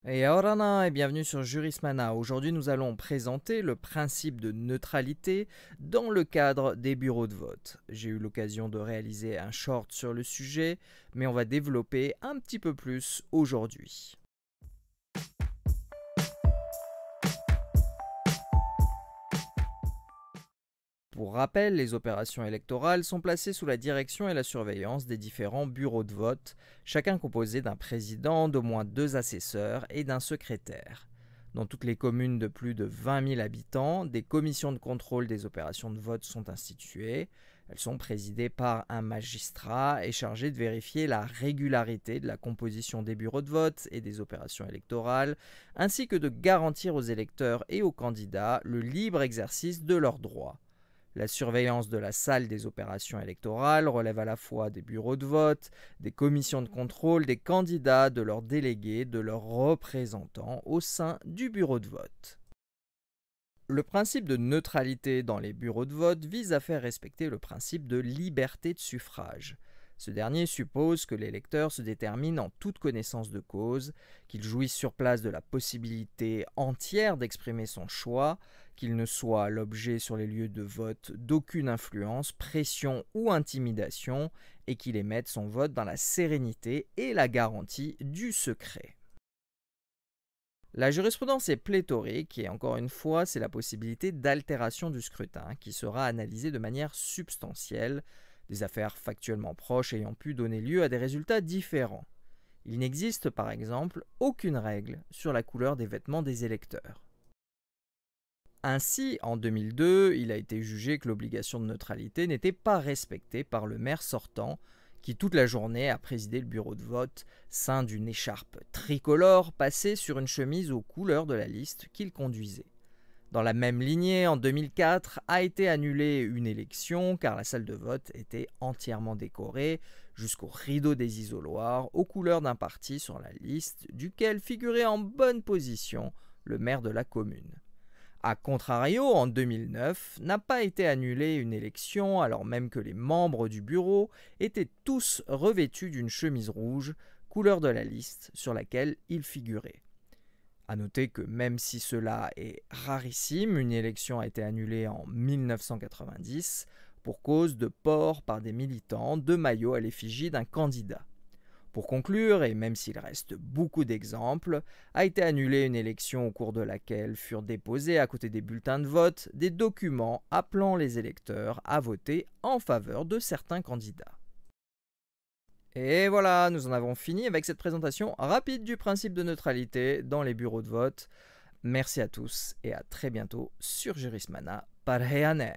Et ahorana et bienvenue sur Jurismana. Aujourd'hui, nous allons présenter le principe de neutralité dans le cadre des bureaux de vote. J'ai eu l'occasion de réaliser un short sur le sujet, mais on va développer un petit peu plus aujourd'hui. Pour rappel, les opérations électorales sont placées sous la direction et la surveillance des différents bureaux de vote, chacun composé d'un président, d'au moins 2 assesseurs et d'un secrétaire. Dans toutes les communes de plus de 20 000 habitants, des commissions de contrôle des opérations de vote sont instituées. Elles sont présidées par un magistrat et chargées de vérifier la régularité de la composition des bureaux de vote et des opérations électorales, ainsi que de garantir aux électeurs et aux candidats le libre exercice de leurs droits. La surveillance de la salle des opérations électorales relève à la fois des bureaux de vote, des commissions de contrôle, des candidats, de leurs délégués, de leurs représentants au sein du bureau de vote. Le principe de neutralité dans les bureaux de vote vise à faire respecter le principe de liberté de suffrage. Ce dernier suppose que l'électeur se détermine en toute connaissance de cause, qu'il jouisse sur place de la possibilité entière d'exprimer son choix, qu'il ne soit l'objet sur les lieux de vote d'aucune influence, pression ou intimidation, et qu'il émette son vote dans la sérénité et la garantie du secret. La jurisprudence est pléthorique et encore une fois, c'est la possibilité d'altération du scrutin qui sera analysée de manière substantielle, des affaires factuellement proches ayant pu donner lieu à des résultats différents. Il n'existe par exemple aucune règle sur la couleur des vêtements des électeurs. Ainsi, en 2002, il a été jugé que l'obligation de neutralité n'était pas respectée par le maire sortant, qui toute la journée a présidé le bureau de vote, ceint d'une écharpe tricolore passée sur une chemise aux couleurs de la liste qu'il conduisait. Dans la même lignée, en 2004, a été annulée une élection car la salle de vote était entièrement décorée jusqu'au rideau des isoloirs aux couleurs d'un parti sur la liste duquel figurait en bonne position le maire de la commune. A contrario, en 2009, n'a pas été annulée une élection alors même que les membres du bureau étaient tous revêtus d'une chemise rouge, couleur de la liste sur laquelle ils figuraient. A noter que même si cela est rarissime, une élection a été annulée en 1990 pour cause de port par des militants de maillots à l'effigie d'un candidat. Pour conclure, et même s'il reste beaucoup d'exemples, a été annulée une élection au cours de laquelle furent déposés à côté des bulletins de vote des documents appelant les électeurs à voter en faveur de certains candidats. Et voilà, nous en avons fini avec cette présentation rapide du principe de neutralité dans les bureaux de vote. Merci à tous et à très bientôt sur Jurismana. Parheyane.